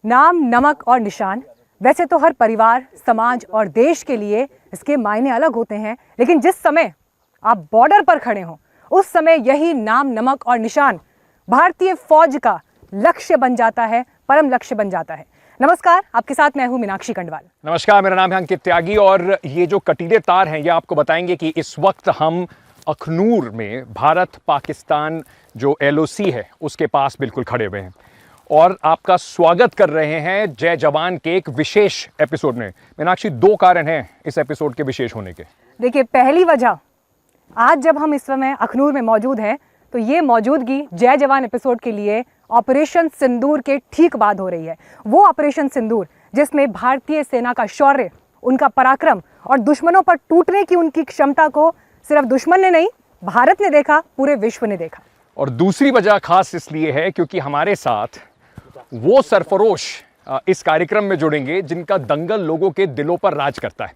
नाम, नमक और निशान। वैसे तो हर परिवार, समाज और देश के लिए इसके मायने अलग होते हैं, लेकिन जिस समय आप बॉर्डर पर खड़े हो उस समय यही नाम, नमक और निशान भारतीय फौज का लक्ष्य बन जाता है, परम लक्ष्य बन जाता है। नमस्कार, आपके साथ मैं हूं मीनाक्षी कंडवाल। नमस्कार, मेरा नाम है अंकित त्यागी और ये जो कटीले तार हैं ये आपको बताएंगे कि इस वक्त हम अखनूर में भारत पाकिस्तान जो LOC है उसके पास बिल्कुल खड़े हुए हैं और आपका स्वागत कर रहे हैं जय जवान के एक विशेष एपिसोड में। मीनाक्षी, 2 कारण हैं इस एपिसोड के विशेष होने के। देखिए, पहली वजह, आज जब हम इस समय अखनूर में मौजूद हैं तो ये मौजूदगी जय जवान एपिसोड के लिए ऑपरेशन सिंदूर के ठीक बाद हो रही है। वो ऑपरेशन सिंदूर जिसमें भारतीय सेना का शौर्य, उनका पराक्रम और दुश्मनों पर टूटने की उनकी क्षमता को सिर्फ दुश्मन ने नहीं, भारत ने देखा, पूरे विश्व ने देखा। और दूसरी वजह खास इसलिए है क्योंकि हमारे साथ वो सरफरोश इस कार्यक्रम में जुड़ेंगे जिनका दंगल लोगों के दिलों पर राज करता है,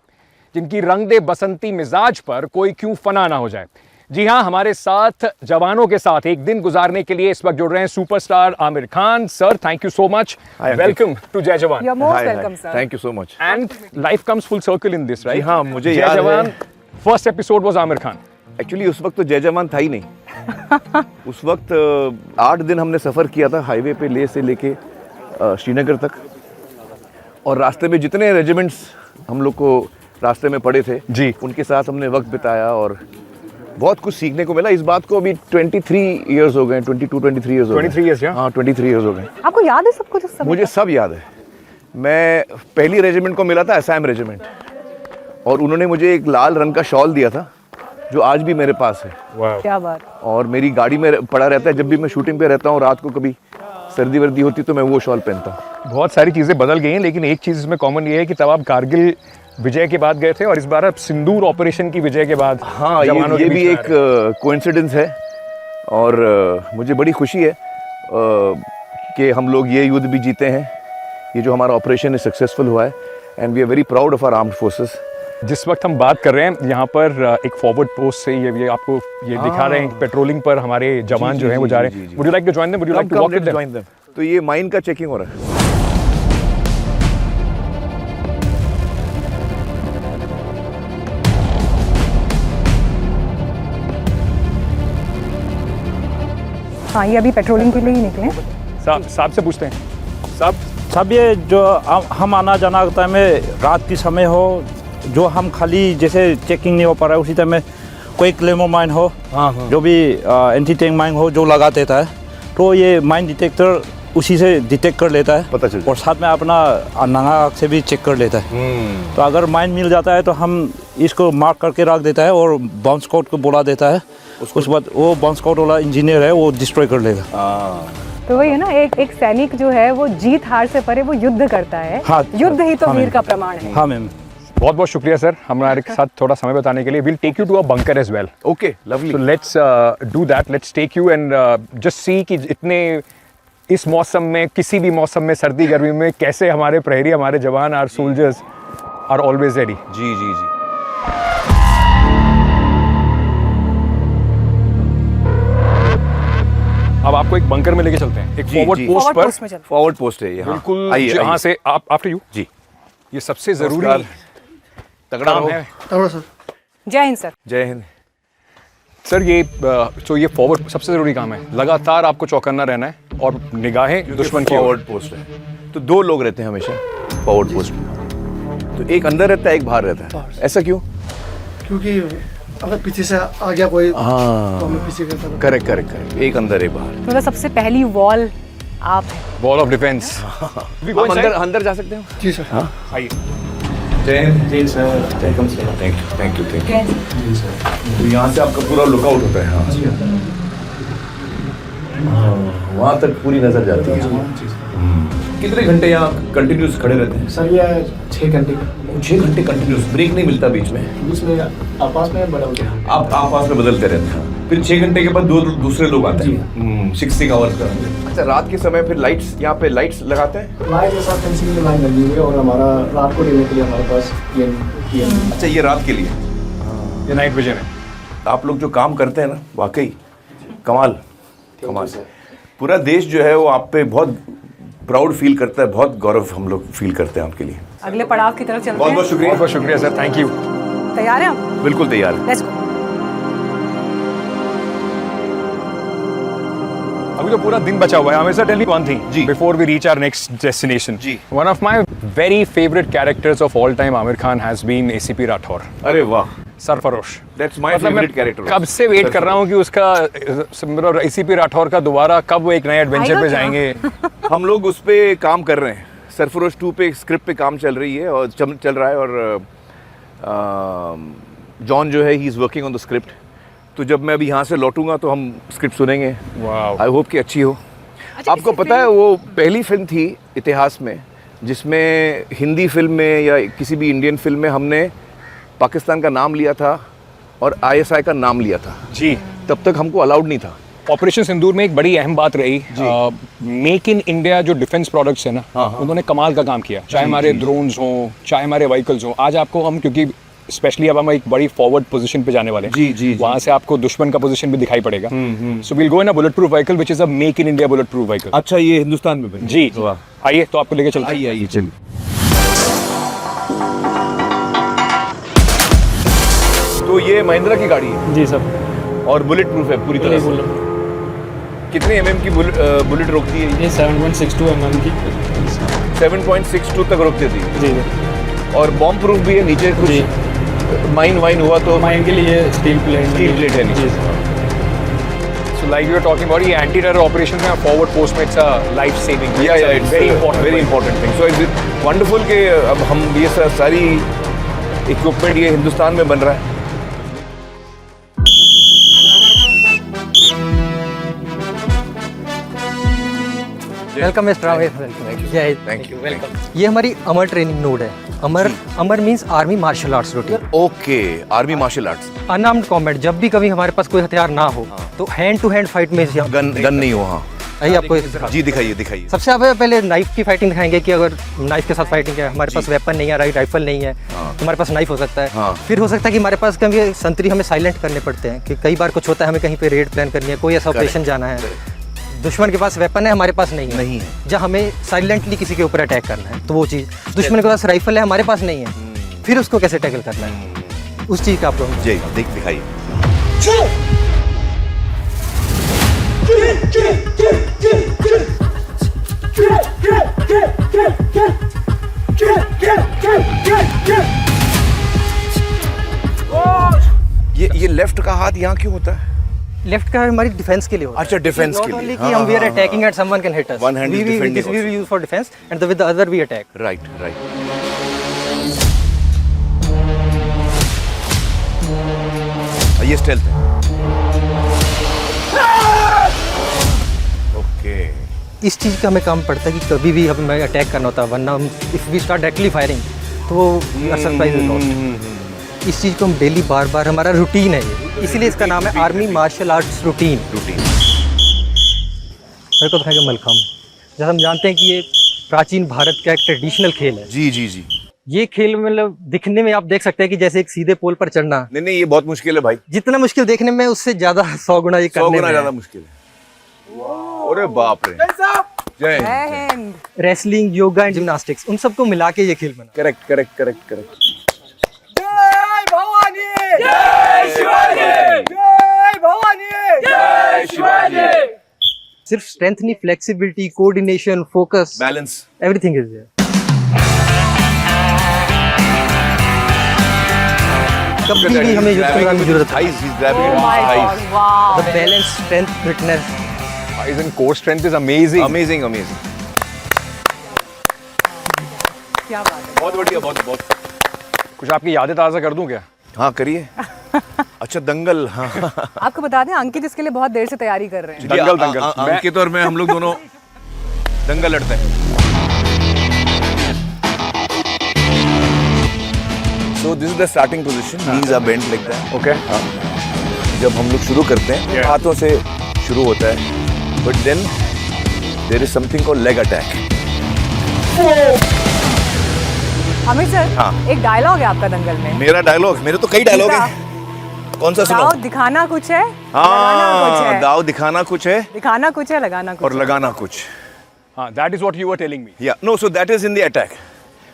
जिनकी रंग दे बसंती मिजाज पर कोई क्यों फना ना हो जाए। जी हाँ, हमारे साथ जवानों के साथ एक दिन गुजारने के लिए इस वक्त जुड़ रहे हैं superstar Aamir Khan. Sir, thank you so much. Welcome to Jai Jawan. You're most welcome, sir. Thank you so much. And life comes full circle in this, right? हाँ, मुझे जय याद जवान है। First episode was Aamir Khan. Actually उस वक्त तो जय जवान था ही नहीं। उस वक्त 8 दिन हमने सफ़र किया था हाईवे पे लेह से लेके श्रीनगर तक, और रास्ते में जितने रेजिमेंट्स हम लोग को रास्ते में पड़े थे जी, उनके साथ हमने वक्त बिताया और बहुत कुछ सीखने को मिला। इस बात को अभी 23 इयर्स हो गए, 22-23 इयर्स हो गए। 23 इयर्स, हाँ, 23 इयर्स हो गए। आपको याद है सब कुछ उस समय? मुझे सब याद है। मैं पहली रेजिमेंट को मिला था, असम रेजिमेंट, और उन्होंने मुझे एक लाल रंग का शॉल दिया था जो आज भी मेरे पास है। क्या बात। और मेरी गाड़ी में पड़ा रहता है। जब भी मैं शूटिंग पे रहता हूँ, रात को कभी सर्दी वर्दी होती तो मैं वो शॉल पहनता हूँ। बहुत सारी चीज़ें बदल गई हैं, लेकिन एक चीज़ इसमें कॉमन ये है कि तब आप कारगिल विजय के बाद गए थे और इस बार आप सिंदूर ऑपरेशन की विजय के बाद। हाँ, ये भी एक कोइंसिडेंस है और मुझे बड़ी खुशी है कि हम लोग ये युद्ध भी जीते हैं। ये जो हमारा ऑपरेशन है सक्सेसफुल हुआ है and we are very proud of our armed forces. जिस वक्त हम बात कर रहे हैं यहाँ पर एक फॉरवर्ड पोस्ट से ये आपको ये दिखा रहे हैं, पेट्रोलिंग पर हमारे जवान जो हैं वो जा रहे हैं। Would you like to join them? Would you like to walk with them? तो ये माइन का चेकिंग हो रहा है। हाँ, ये अभी पेट्रोलिंग के लिए ही निकले। साहब से पूछते हैं। साहब ये जो हम आना जाना टाइम में रात की समय हो, जो हम खाली जैसे चेकिंग नहीं हो पा रहा है, उसी टाइम में कोई क्लेमो माइन हो, जो भी एंटी टैंक माइन हो जो लगा देता है, तो ये माइन डिटेक्टर उसी से डिटेक्ट कर लेता है, पता चलता है। और साथ में अपना नंगा आँख से भी चेक कर लेता है। तो अगर माइन मिल जाता है तो हम इसको मार्क करके रख देता है और बाउंस कोड को बुला देता है। उसके बाद वो बाउंस कोड वाला इंजीनियर है, वो डिस्ट्रॉय कर लेगा। तो वही है ना, एक सैनिक जो है वो जीत हार से परे वो युद्ध करता है। हाँ, युद्ध ही तो हाँ, वीर का प्रमाण है। हाँ मैम। बहुत बहुत शुक्रिया सर हमारे साथ थोड़ा समय बताने के लिए। Will take you to a bunker as well. Okay, lovely. So let's do that. Let's take you and just see कि इतने इस मौसम में, किसी भी मौसम में, सर्दी गर्मी में, कैसे हमारे प्रहरी, हमारे जवान, are soldiers are always ready. जी जी जी। अब आपको एक बंकर में लेके चलते हैं, एक फॉरवर्ड पोस्ट फॉरवर्ड पर। पोस्ट में चलते हैं। फॉरवर्ड पोस्ट है ये। हाँ। बिल्कुल आइए, जहाँ आइए। से आप आफ्टर यू जी। ये सबसे जरूरी तगड़ा काम रहो। है। जय हिंद सर। जय हिंद। सर ये जो ये फॉरवर्ड सबसे जरूरी काम है, लगातार आपको चौकन्ना रहना है और निगाहें दुश्मन की ओर। फॉरवर्ड पोस्ट है तो 2 लोग रहते हैं हमेशा फॉरवर्ड पोस्ट में। तो एक अंदर रहता है, एक बाहर रहता है। ऐसा क्यों? क्योंकि अगर पीछे से आ गया कोई, हाँ, तो हमें पीछे करता है। Correct correct correct. एक अंदर, एक बाहर। मतलब सबसे पहली वॉल आप हैं। Wall of defence. हम अंदर जा सकते हैं? जी सर। हाँ, आइए। जय हिंद। जय sir. Thank you thank you. तो यहाँ से आपका पूरा लुकआउट होता है। हाँ, वहाँ तक पूरी नजर जाती है। कितने घंटे यहाँ कंटिन्यूस खड़े रहते हैं? सर ये 6 घंटे का। 6 घंटे कंटिन्यूस, ब्रेक नहीं मिलता बीच में? बीच में आपस में बदलते हैं। आप आपस में बदलते रहते हैं। फिर 6 घंटे के बाद दूसरे लोग आते हैं। 6 आवर्स का। अच्छा, रात के समय फिर लाइट्स, यहाँ पे लाइट्स लगाते हैं? लाइट के साथ फेंसिंग की लाइन लगी हुई है और हमारा रात को देने के लिए हमारे पास ये अच्छा, ये रात के लिए। ये नाइट विजन है। आप लोग जो काम करते हैं ना, वाकई कमाल। पूरा देश जो है वो आप पे बहुत प्राउड फील करता है, बहुत गौरव हम लोग फील करते हैं आपके लिए। अगले पड़ाव की तरफ चलते बहुत हैं। बहुत शुक्रिया। बहुत शुक्रिया सर, थैंक यू। तैयार हैं आप? बिल्कुल तैयार है। Let's go. अभी तो पूरा दिन बचा हुआ है। हमेशा टेल मी वन थिंग जी। Before we reach our next destination. जी। One of my very favourite characters of all time Aamir Khan has been ACP Rathore, अरे वाह, Sarfarosh. That's my favourite character. कब से वेट कर रहा हूँ कि उसका मतलब एसीपी राठौर का दोबारा कब वो एक नए एडवेंचर आएगा पे क्या? जाएंगे। हम लोग उस पे काम कर रहे हैं। सरफरोश 2 पे स्क्रिप्ट पे काम चल रही है और चल रहा है, और जॉन जो है he is working on the script. तो जब मैं अभी यहाँ से लौटूंगा तो हम स्क्रिप्ट सुनेंगे। वाओ। आई होप कि अच्छी हो। अच्छा, आपको किसी पता है वो पहली फिल्म थी इतिहास में जिसमें हिंदी फिल्म में या किसी भी इंडियन फिल्म में हमने पाकिस्तान का नाम लिया था और आईएसआई का नाम लिया था। जी। तब तक हमको अलाउड नहीं था। ऑपरेशन सिंदूर में एक बड़ी अहम बात रही, मेक इन इंडिया जो डिफेंस प्रोडक्ट्स है ना, उन्होंने कमाल का काम किया, चाहे हमारे ड्रोन्स हों, चाहे हमारे व्हीकल्स हों। आज आपको हम, क्योंकि स्पेशली अब हम एक बड़ी फॉरवर्ड पोजीशन पे जाने वाले हैं, जी। वहाँ से आपको दुश्मन का पोजीशन भी दिखाई पड़ेगा। So we'll go in a bullet proof vehicle which is a make in India bullet proof vehicle. अच्छा, ये हिंदुस्तान में बनी? जी। आइए तो आपको लेके चलते हैं। आइए चलिए। तो ये महिंद्रा की गाड़ी है जी सर। और बुलेट प्रूफ है पूरी तरह से। कितने एमएम की बुलेट रोकती है ये? ये 7.62 mm की। 7.62 तक रोक देती है। जी और बॉम्ब प्रूफ भी है, नीचे कुछ जी। माइन वाइन हुआ तो माइन के लिए स्टील प्लेट है नीचे। जी sir. So like you were talking about, ये एंटी टेरर ऑपरेशन में फॉरवर्ड पोस्ट में इट्स अ लाइफ सेविंग। या it's very important thing. So it's wonderful कि अब हम ये सारी इक्विपमेंट ये हिंदुस्तान में बन रहा है। Welcome mister Aamir. जय थैंक यू। ये हमारी अमर ट्रेनिंग नोड है। AMAR means army martial arts routine. Okay, army martial arts. Unarmed combat, जब भी कभी हमारे पास कोई हथियार ना हो तो हैंड टू हैंड फाइट में गन नहीं हो। हाँ आइए आपको दिखाते हैं। जी, दिखाइए। सबसे पहले नाइफ की फाइटिंग दिखाएंगे कि अगर नाइफ के साथ फाइटिंग है, हमारे पास वेपन नहीं है, राइफल नहीं है, हमारे पास नाइफ हो सकता है। हाँ। फिर हो सकता है कि हमारे पास कभी संतरी हमें साइलेंट करने पड़ते हैं कि कई बार कुछ होता है, हमें कहीं पे रेड प्लान करनी है, कोई ऐसा ऑपरेशन जाना है, दुश्मन के पास वेपन है, हमारे पास नहीं है, जहाँ हमें साइलेंटली किसी के ऊपर अटैक करना है, तो वो चीज़। दुश्मन के पास राइफल है, हमारे पास नहीं है, फिर उसको कैसे टैकल करना है, उस चीज़ का आप लोग जी दिखाइए। ये लेफ्ट का हाथ यहाँ क्यों होता है? लेफ्ट का हमारी डिफेंस के लिए होता है। अच्छा, डिफेंस के लिए। Not only कि हम we are attacking and someone can hit us. One hand is defending we will also. use for defense and with the other we attack. Right. ये स्टेल्थ है। ओके। इस चीज़ का हमें काम पड़ता है कि कभी भी हमें अटैक करना होता है, वरना if we start directly firing तो वो सरप्राइज लॉस। इस चीज़ को हम डेली बार हमारा रूटीन है ये, इसीलिए इसका नाम है आर्मी मार्शल आर्ट्स रूटीन। मेरे को दिखाएगा मलखम। जैसे हम जानते हैं कि ये प्राचीन भारत का एक ट्रेडिशनल खेल है। जी। ये खेल मतलब दिखने में आप देख सकते हैं कि जैसे एक सीधे पोल पर चढ़ना, नहीं, ये बहुत मुश्किल है भाई। जितना मुश्किल देखने में उससे ज्यादा 100 गुना ये 100 करने गुना में ज्यादा है। मुश्किल है। अरे बाप रे। जय Hind. Wrestling, yoga and gymnastics, उन सबको मिला के ये खेल बना। करेक्ट। सिर्फ स्ट्रेंथ नहीं, flexibility, coordination, focus, balance, everything is there. कभी भी हमें यूज करने की जरूरत है। The balance, strength, fitness, Thighs and core strength is amazing. Amazing. क्या बात है। बहुत बढ़िया, बहुत। कुछ आपकी यादें ताज़ा कर दूं क्या? हाँ करिए। अच्छा, दंगल। हाँ, आपको बता दें, अंकित इसके लिए बहुत देर से तैयारी कर रहे हैं। दंगल। अंकित और मैं, हम लोग दोनों दंगल लड़ते हैं। So this is the starting position. Knees are bent like that. Okay. जब हम लोग शुरू करते हैं, Yeah. हाथों से शुरू होता है, but then there is something called leg attack. Amit sir, हाँ। एक डायलॉग है आपका दंगल में। मेरा डायलॉग, मेरे तो कई डायलॉग हैं। कौन सा सुनाऊं? दाव दिखाना कुछ है, लगाना कुछ हाँ, है। दाव दिखाना कुछ है दिखाना कुछ है, लगाना कुछ और है। लगाना कुछ। हाँ, that is what you were telling me. Yeah, no, so that is in the attack.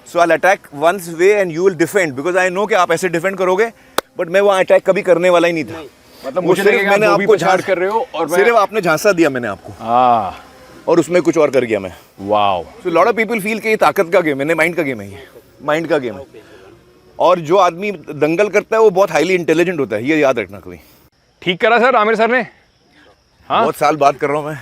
So I'll attack one's way and you will defend because I know कि आप ऐसे defend करोगे, but मैं वहाँ attack कभी करने वाला ही नहीं था. मतलब वो मुझे सिर्फ लगेगा मैंने आप धोबी आपको पछाड़ कर रहे हो और मैं सिर्फ आपने झांसा दिया मैंने आपको और उसमें कुछ और कर गया मैं. Wow. So lot of people feel कि ये ताकत का गेम है, नहीं माइंड का गेम है ये, माइंड का गेम है. और जो आदमी दंगल करता है वो बहुत हाईली इंटेलिजेंट होता है, ये याद रखना कभी. ठीक करा सर आमिर सर ने. हाँ? बहुत साल बात कर रहा हूँ मैं.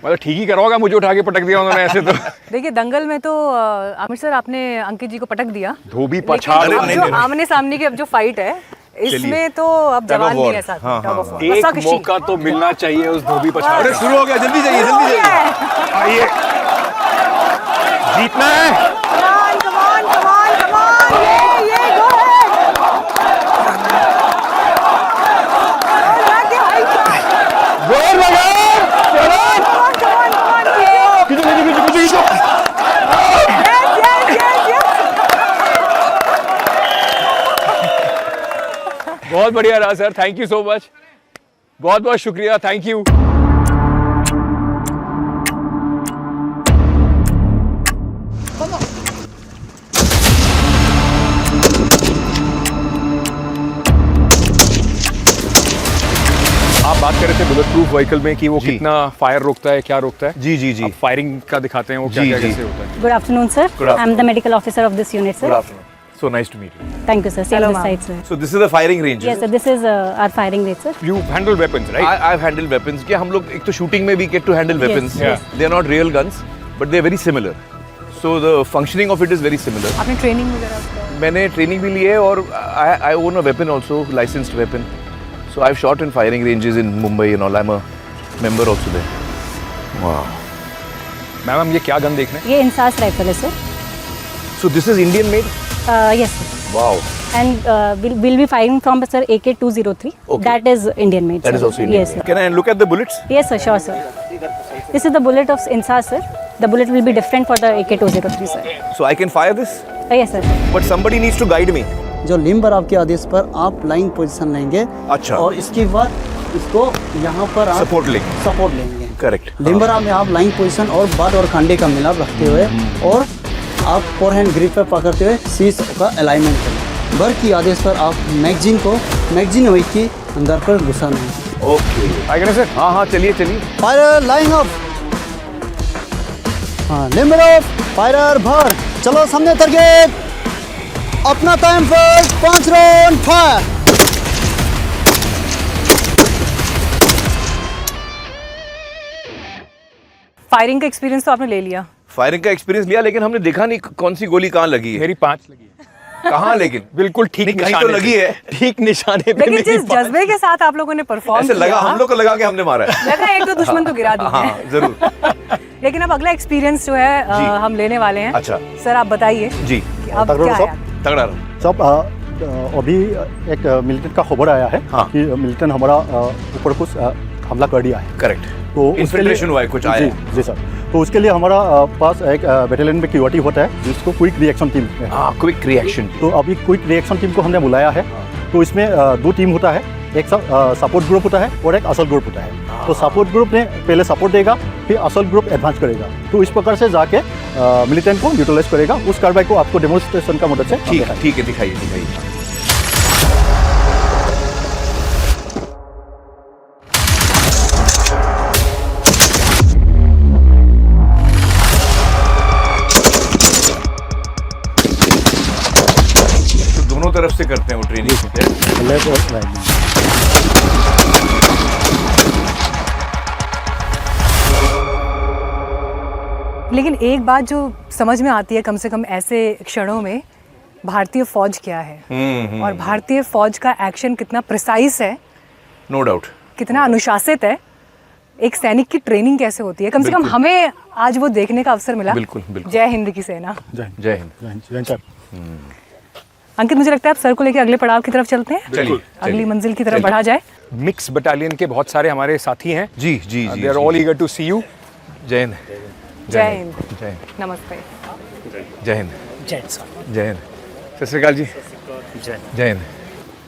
मतलब ठीक ही करा होगा, मुझे उठा के पटक दिया उन्होंने ऐसे तो. देखिए दंगल में तो आमिर सर आपने अंकित जी को पटक दिया, धोबी पछाड़. लेकिन अब नहीं, जो नहीं, नहीं। आमने सामने की अब जो फाइट है इसमें तो अब Tug of जवान war. भी है साथ में. हाँ, Tug of हाँ, war. एक रस्साकशी. मौका तो मिलना चाहिए उस धोबी पछाड़ अरे का. शुरू हो गया, जल्दी जाइए, जल्दी जाइए. आइए, जीतना है. Come on, come on, come on, come on. ये go ahead. और आगे high shot. जोर लगाओ. चलो. Come on, come on, come on. ये. खींचो. Yes. बहुत बढ़िया रहा sir, thank you so much. बहुत बहुत शुक्रिया, थैंक यू. आप बात कर रहे थे बुलेट प्रूफ व्हीकल में कि वो जी। कितना फायर रोकता है, क्या रोकता है. जी जी जी. अब फायरिंग का दिखाते हैं वो क्या जी, क्या जी। कैसे होता है. Good afternoon, sir. Good afternoon. I'm the medical officer of this unit, sir. Good afternoon. So nice to meet you. Thank you, sir. Same Hello, this ma'am. side, sir. So this is the firing range. Yes, sir. This is our firing rate, sir. You handle weapons, right? I've handled weapons. क्या हम लोग एक तो shooting में भी get to handle weapons. yes. They are not real guns, but they are very similar. So the functioning of it is very similar. आपने training वगैरह उसका? मैंने ट्रेनिंग भी ली है और I own a weapon also, licensed weapon. So I've shot in firing ranges in Mumbai and all. I'm a member also there. Wow. Ma'am हम ये क्या गन देख रहे हैं? ये इंसास राइफल है, sir. So this is Indian made? Yes, sir. Wow. And we'll be firing from, sir, AK-203. Okay. That is Indian made, That sir. is also Indian. Yes, sir. Can I look at the bullets? Yes, sir. Sure, sir. This is the bullet of insas, sir. The bullet will be different for the AK-203, sir. So I can fire this? Yes, sir. But somebody needs to guide me. जो limber आपके आदेश पर आप line position लेंगे. अच्छा. और इसके बाद इसको यहाँ पर आप Support लेंगे. सपोर्ट लेंगे. Correct. लिम्बर में आप लाइन पोजीशन और बाद और खांडे का मिलाप रखते हुए और आप फोरहैंड ग्रिप पर पकड़ते हुए सीज का अलाइनमेंट करें. बर की आदेश पर आप मैगजीन वेट की अंदर पर घुसाना है. Okay. आगे ना सर. हाँ हाँ चलिए चलिए. Fire line up. हाँ लिम्बर अप. फायर भर. चलो सामने टारगेट. अपना टाइम पर 5 राउंड फायर. फायरिंग का एक्सपीरियंस तो आपने ले लिया. फायरिंग का एक्सपीरियंस लिया लेकिन हमने देखा नहीं कौन सी गोली कहाँ लगी है. मेरी 5 लगी है. कहाँ लेकिन बिल्कुल ठीक नहीं, कहीं निशाने तो लगी पे. है. ठीक निशाने पे लेकिन नहीं. जिस जज्बे के साथ आप लोगों ने परफॉर्म ऐसे किया, लगा हम लोग को लगा कि हमने मारा है. लगा एक दो दुश्मन तो गिरा दिए. हाँ जरूर. लेकिन अब अगला एक्सपीरियंस जो है जी। हम लेने वाले हैं. अच्छा. सर आप बताइए जी कि अब क्या है. तगड़ा रहा. सब अभी एक मिलिटेंट का खबर आया है हाँ. कि मिलिटेंट हमारा ऊपर कुछ हमला कर दिया है. करेक्ट. तो उसके लिए- इन्फिल्ट्रेशन हुआ है कुछ आया जी, है. जी सर. तो उसके लिए हमारा पास एक बैटालियन में क्यूआरटी होता है जिसको क्विक रिएक्शन टीम है. हाँ क्विक रिएक्शन. तो अभी क्विक रिएक्शन टीम को हमने बुलाया है. तो इसमें 2 टीम होता है. एक सपोर्ट ग्रुप होता है और एक असल ग्रुप होता है. तो सपोर्ट ग्रुप ने पहले सपोर्ट देगा, फिर असल ग्रुप एडवांस करेगा. तो इस प्रकार से जाके मिलिटेंट को न्यूट्रलाइज करेगा. उस कार्रवाई को आपको डेमोन्स्ट्रेशन का मदद से ठीक है दिखाइए दिखाइए. तो दोनों तरफ से करते हैं वो ट्रेनिंग. लेफ्ट और राइट में. लेकिन एक बात जो समझ में आती है कम से कम ऐसे क्षणों में, भारतीय फौज क्या है और भारतीय फौज का एक्शन कितना प्रिसाइज है, नो डाउट. कितना अनुशासित है, एक सैनिक की ट्रेनिंग कैसे होती है. कम से कम बिल्कुल. हमें आज वो देखने का अवसर मिला. बिल्कुल, बिल्कुल. जय हिंद की सेना. जय हिंद. जय हिंद सर. अंकित मुझे लगता है आप सर को लेकर अगले पड़ाव की तरफ चलते हैं. चलिए, अगली चलिए. मंजिल की तरफ चलिए. बढ़ा जाए. मिक्स बटालियन के बहुत सारे हमारे साथी हैं. जी जी जी. They are all eager to see you. जय हिंद. जय हिंद. जय हिंद. नमस्ते. जय हिंद. जय हिंद. सत श्री अकाल जी. जय हिंद.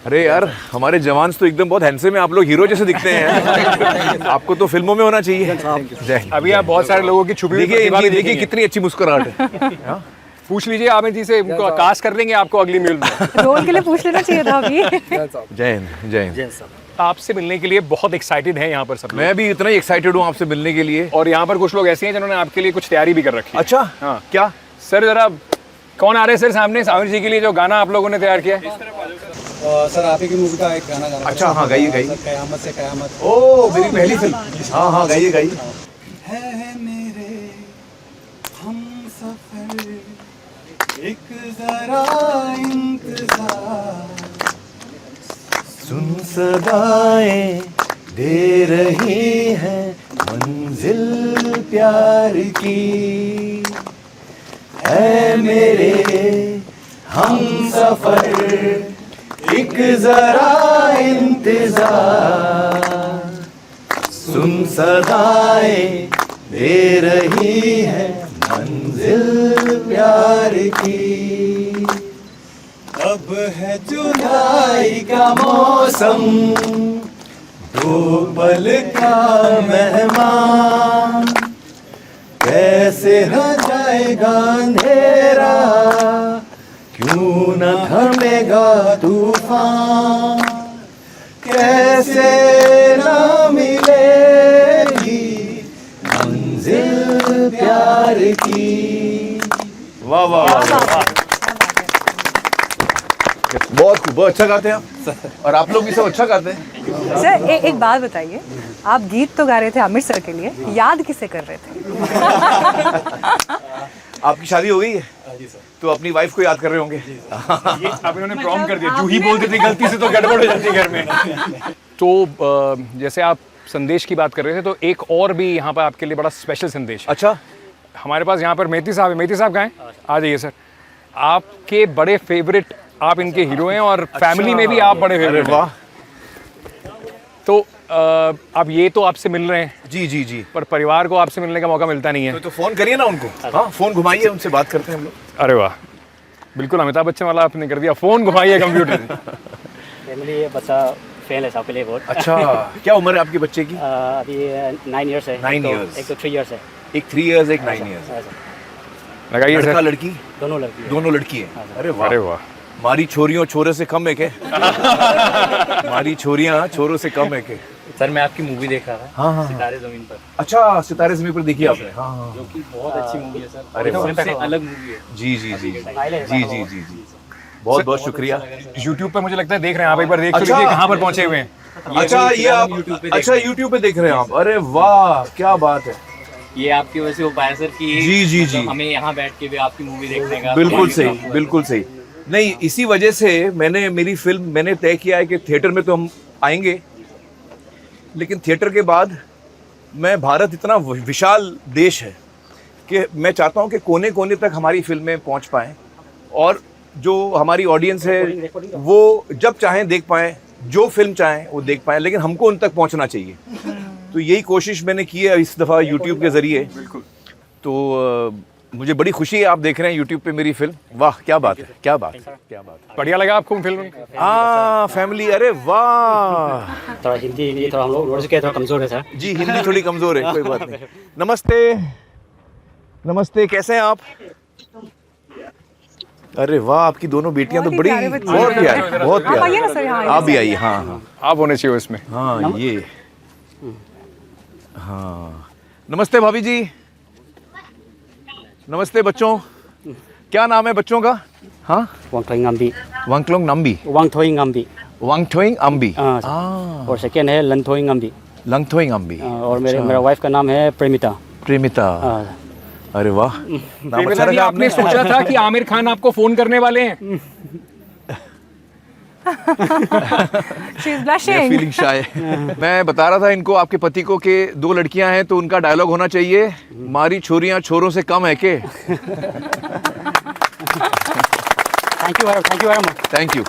अरे यार हमारे जवान तो एकदम बहुत हैंडसम है, आप लोग हीरो जैसे दिखते हैं। आपको तो फिल्मों में होना चाहिए। जय हिंद। अभी आप बहुत सारे लोगों की छुपी हुई देखिए प्रतिभा भी देखिए देखेंगे। कितनी अच्छी मुस्कुराहट है। हाँ? पूछ लीजिए आमिर जी से, उनको कास्ट कर देंगे आपको अगली मील में। रोल के लिए पूछ लेना चाहिए था अभी। जय हिंद जय हिंद। आपसे मिलने के लिए बहुत एक्साइटेड हैं यहाँ पर सब लोग। मैं भी इतना ही एक्साइटेड हूँ आपसे मिलने के लिए। और यहाँ पर कुछ लोग ऐसे हैं जिन्होंने आपके लिए कुछ तैयारी भी कर रखी है। अच्छा हाँ क्या सर, जरा कौन आ रहे हैं सर सामने आमिर जी के लिए जो गाना आप लोगों ने तैयार किया है? सर आप ही की मूवी का एक गाना गाना। अच्छा हाँ गाइए गाइए। कयामत से कयामत। ओ मेरी पहली फिल्म। हाँ हाँ गाइए गाइए। है मेरे हम सफर एक जरा इंतजार, सुन सदाएं दे रही है मंजिल प्यार की, है मेरे हम सफर एक जरा इंतजार, सुन सदाएं दे रही है मंजिल प्यार की। अब है जुलाई का मौसम, दो पल का मेहमान, कैसे न जाएगा अंधेरा, क्यों न थमेगा तूफान, कैसे न मिलेगी मंजिल प्यार की। वाह वाह वाह, बहुत अच्छा गाते हैं आप, और आप लोग भी सब अच्छा गाते हैं। सर एक बात बताइए, आप गीत तो गा रहे थे आमिर सर के लिए, याद किसे कर रहे थे? आपकी शादी हो गई है? तो अपनी वाइफ को याद कर रहे होंगे। अब इन्होंने प्रॉम्प्ट कर दिया, जूही बोल देती गलती से तो गड़बड़ हो जाती है घर में। तो जैसे आप संदेश की बात कर रहे थे, तो एक और भी यहाँ पर आपके लिए बड़ा स्पेशल संदेश है। अच्छा, हमारे पास यहाँ पर मेहती साहब है। मेहती साहब कहाँ हैं? आ जाइए सर। आपके बड़े फेवरेट, आप इनके हीरो हैं और फैमिली में भी आप बड़े फेवरेट हैं। वाह। तो अब ये तो आपसे मिल रहे हैं जी जी जी, पर परिवार को आपसे मिलने का मौका मिलता नहीं है। तो फोन करिए ना उनको। हाँ फोन घुमाइए, उनसे बात करते हैं हम लोग। अरे वाह, बिल्कुल अमिताभ बच्चन वाला आपने कर दिया, फोन घुमाइए कंप्यूटर। फैमिली बच्चा फेल है सबके लिए बहुत। अच्छा, क्या उम्र है आपके बच्चे की? अभी 9 इयर्स है। 9 years। एक तो 3 इयर्स है। एक 3 years, एक 9 years। लगाइए लड़का सर। लड़की दोनों लड़की है। दोनों लड़की है। अरे वाह, अरे वाह, मारी छोरियों छोरे से कम है के? मारी छोरियां छोरों से कम है के? सर मैं आपकी मूवी देख रहा था। हाँ हाँ। सितारे जमीन पर। अच्छा, सितारे ज़मीन पर देखी आपने? हाँ हाँ। जो कि बहुत अच्छी मूवी है सर। अरे वाह। सबसे अलग मूवी है। जी जी जी जी जी जी जी, बहुत बहुत शुक्रिया। यूट्यूब पर मुझे लगता है देख रहे हैं आप, एक बार देख तो अच्छा। लीजिए कहाँ पर पहुंचे हुए हैं। अच्छा, ये आप अच्छा यूट्यूब पे देख रहे हैं आप? अरे वाह, क्या बात है। ये आपकी वजह से हो पाया सर कि जी जी जी, हमें यहाँ बैठ के भी आपकी मूवी देखने का बिल्कुल सही, बिल्कुल सही। नहीं, इसी वजह से मैंने तय किया है कि थिएटर में तो हम आएंगे, लेकिन थिएटर के बाद भारत इतना विशाल देश है कि मैं चाहता हूँ कि कोने कोने तक हमारी फिल्में पहुँच पाएँ, और जो हमारी ऑडियंस है वो जब चाहें देख पाएँ, जो फिल्म चाहें वो देख पाएँ, लेकिन हमको उन तक पहुँचना चाहिए। तो यही कोशिश मैंने की है इस दफ़ा यूट्यूब के ज़रिए। तो मुझे बड़ी खुशी है आप देख रहे हैं यूट्यूब पे मेरी फिल्म। वाह, क्या बात है, क्या बात है, क्या बात है। बढ़िया लगा आपको फिल्म? हाँ, फैमिली, अरे वाह। थोड़ा हिंदी थोड़ा हम लोग वर्ड के थोड़ा कमजोर है सर। जी, हिंदी थोड़ी कमज़ोर है, कोई बात नहीं। नमस्ते, नमस्ते, कैसे हैं आप? अरे वाह, आपकी दोनों बेटियां तो बड़ी बहुत प्यारी, बहुत आप आइए ना सर प्यारी। यहाँ, आप भी आइए। हाँ हाँ आप होने चाहिए इसमें। हाँ, ये हाँ। नमस्ते भाभी जी। नमस्ते बच्चों, क्या नाम है बच्चों का? हाँ, वांगथोइंग अम्बी। वांगक्लोंग नम्बी। वांगथोइंग अम्बी। वांगथोइंग अम्बी। और सेकेंड है लंगथोइंग अम्बी। लंगथोइंग अम्बी। और मेरा वाइफ का नाम है प्रेमिता। प्रेमिता। अरे वाह, नाम अच्छा रखा आपने सोचा था कि आमिर खान आपको फोन करने वाले हैं? She is blushing. फीलिंग शाय। मैं बता रहा था इनको, आपके पति को, कि 2 लड़कियां हैं तो उनका डायलॉग होना चाहिए, मारी छोरियां छोरों से कम है के? Thank you very much. Thank you.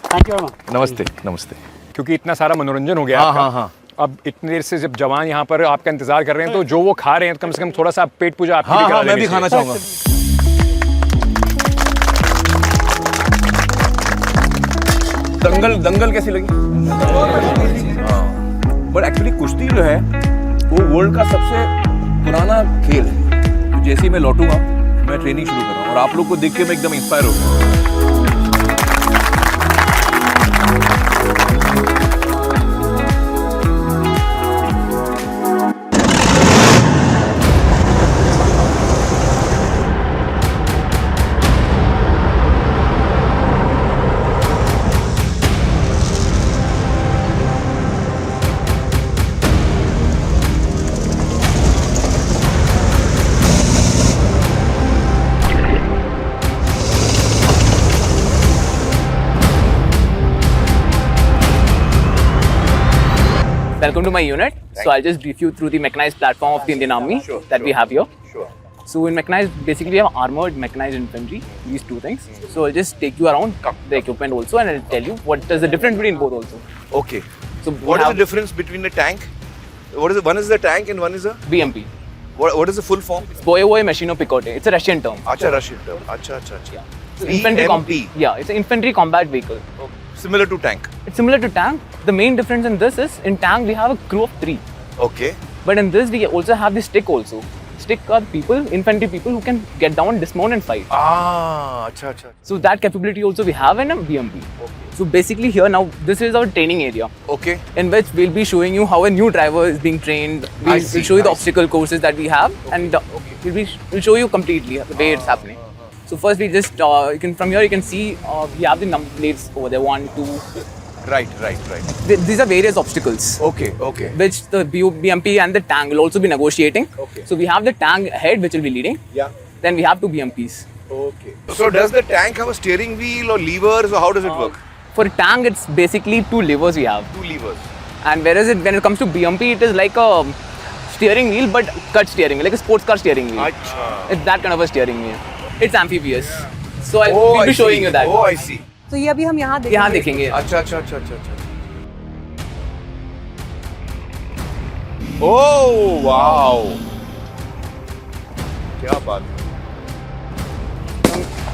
नमस्ते, नमस्ते। क्योंकि इतना सारा मनोरंजन हो गया हाँ आपका। हाँ हाँ। अब इतनी देर से जब जवान यहाँ पर आपका इंतजार कर रहे हैं, तो जो वो खा रहे हैं तो कम से कम थोड़ा सा पेट पूजा आपकी भी हाँ करा हाँ, मैं देनी भी खाना चाहिए। चाहूँगा। दंगल कैसी लगी? बट एक्चुअली कुश्ती जो है वो वर्ल्ड का सबसे पुराना खेल है। तो जैसे ही मैं लौटूंगा मैं ट्रेनिंग शुरू कर रहा हूँ और आप लोग को देख के मैं एकदम इंस्पायर हो गया। Welcome to my unit. So I'll just brief you through the mechanized platform of the Indian Army that we have here. Sure. So in mechanized, basically we have armored, mechanized infantry, these two things. So I'll just take you around the equipment also and I'll tell you what is the difference between both also. Okay. So what is the difference between the tank? What is one is the tank and one is a BMP. what is the full form? Boye Machino Picote. It's a Russian term. Acha Russian term. Acha. Yeah. So infantry BMP. It's an infantry combat vehicle. Similar to tank. It's similar to tank. The main difference in this is in tank we have a crew of 3. Okay. But in this we also have the stick also. Stick are people, infantry people who can get down, dismount and fight. Acha. So that capability also we have in a BMP. Okay. So basically here now this is our training area. Okay. In which we'll be showing you how a new driver is being trained. We'll show you the obstacle courses that we have and we'll show you completely the way it's happening. So first we just you can from here you can see we have the number plates over there 1, 2. Right. These are various obstacles. Okay. Which the BMP and the tank will also be negotiating. Okay. So we have the tank head which will be leading. Yeah. Then we have 2 BMPs. Okay. So does the tank have a steering wheel or levers or how does it work? For tank it's basically 2 levers we have. 2 levers. And whereas when it comes to BMP, it is like a steering wheel, but cut steering wheel, like a sports car steering wheel. Achha. It's that kind of a steering wheel. It's amphibious. So we'll be showing you that. Oh, I see. तो ये अभी हम यहाँ यहाँ देखेंगे. अच्छा. Oh, wow. क्या बात है.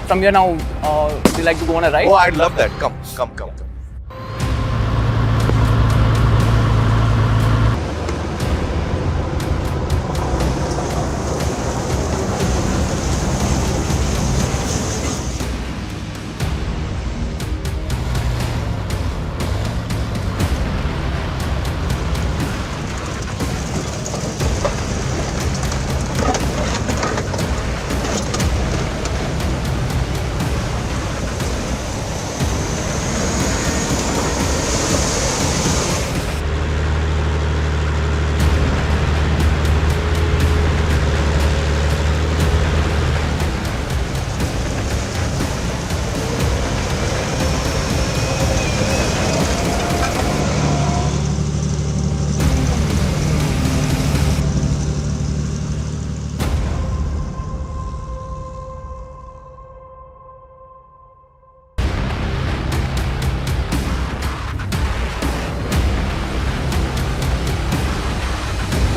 From here now, would you like to go on a ride? Oh, I'd love that. Come.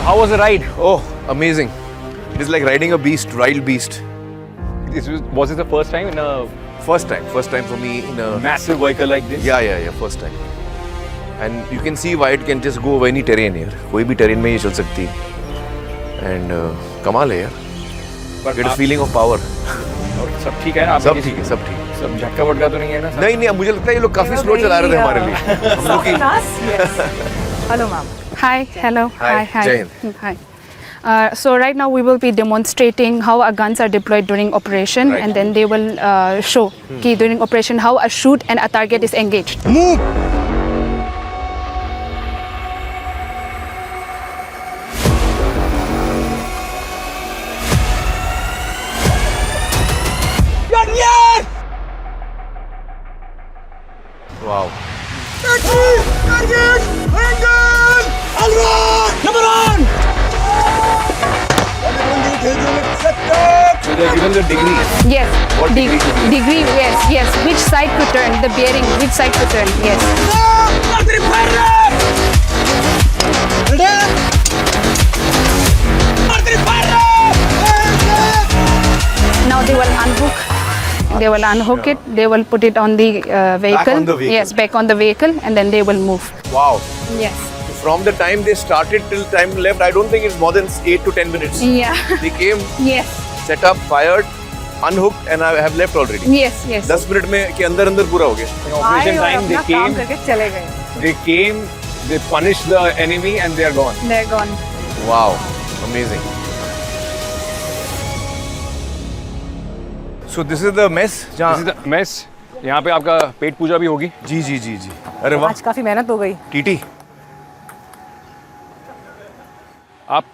How was the ride? Oh, amazing. It is like riding a beast, wild beast. Was it the first time in a First time for me in a massive vehicle like this? Yeah, first time. And you can see why it can just go over any terrain here. कोई भी terrain में ये चल सकती है. And कमाल है यार. Get a feeling of power. सब ठीक है ना? सब ठीक है. सब झटका वटका तो नहीं है ना? नहीं, मुझे लगता है ये लोग काफी स्लो चला रहे थे हमारे लिए. हम लोग की. Hello ma'am. Hi, hello. Hi. Hi. Jai Hind. Hi. So right now we will be demonstrating how our guns are deployed during operation, Right. and then they will show during operation how a shoot and a target is engaged. Move. Wow. So they are given the degree. Yes. What degree? Degree. Yes. Which side to turn? The bearing. Which side to turn? Yes. Now they will unhook They will unhook it. They will put it on the vehicle. on the vehicle. Yes, back on the vehicle, and then they will move. Wow. Yes. From the time they started till time left, I don't think it's more than 8 to 10 minutes. Yeah. They came, Yes. set up, fired, unhooked, and I have left already. Yes. Yes. 10 minute में के अंदर पूरा हो गया. आए और time they अपना काम came. करके चले गए. They came, they punished the enemy, and they are gone. They're gone. Wow, amazing. So this is the mess. This is the mess. यहाँ पे आपका पेट पूजा भी होगी. जी जी जी जी. अरे वाह. आज काफी मेहनत हो गई. टीटी. आप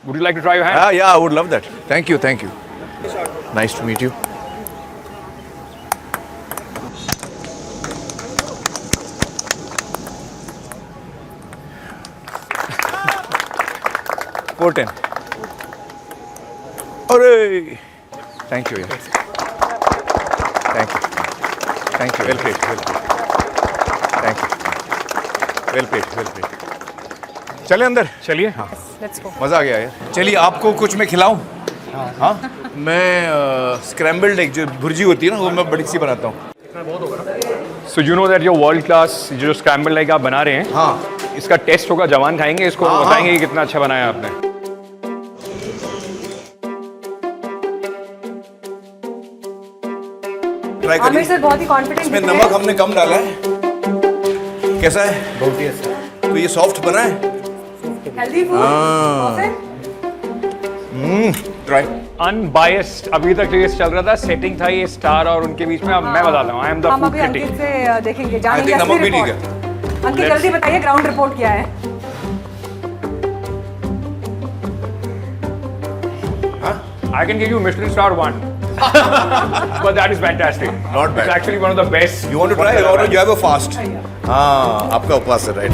would you like to try your hand? Yeah, I would love that. Thank you, thank you. Nice to meet you. $4.10. Hooray! Thank you. Yeah. Thank you. Thank you. Well played. Well played. Thank you. Well played. Well played. चले अंदर. चलिए. हाँ. Let's go. मज़ा आ गया यार. चलिए आपको कुछ मैं खिलाऊं. हाँ. मैं स्क्रैम्बल्ड एग जो भुर्जी होती है ना वो मैं बड़ी सी बनाता हूँ. So you know that your world class जो scrambled egg आप बना रहे हैं. हाँ. इसका टेस्ट होगा. जवान खाएंगे इसको. हाँ, बताएंगे हाँ. कि कितना अच्छा बनाया आपने. ट्राई आमिर करिए. सर बहुत ही कॉन्फिडेंट. इसमें नमक हमने कम डाला है. कैसा है? बहुत ही अच्छा. तो ये सॉफ्ट बना है. Healthy food. ट्राई. अनबायस्ड अभी तक ये चल रहा था. सेटिंग था ये स्टार और उनके बीच में. अब मैं बताता हूँ. आई एम द हम फूड अभी क्रिटिक. अंकित से देखेंगे. आई जानेंगे थिंक असली नमक भी ठीक रिपोर्ट. है. अंकित जल्दी बताइए ग्राउंड रिपोर्ट क्या है. I can give you Michelin star 1. But that is fantastic. Not bad. It's actually one of the best. You want to try or you have a fast? हाँ आपका उपवास है राइट.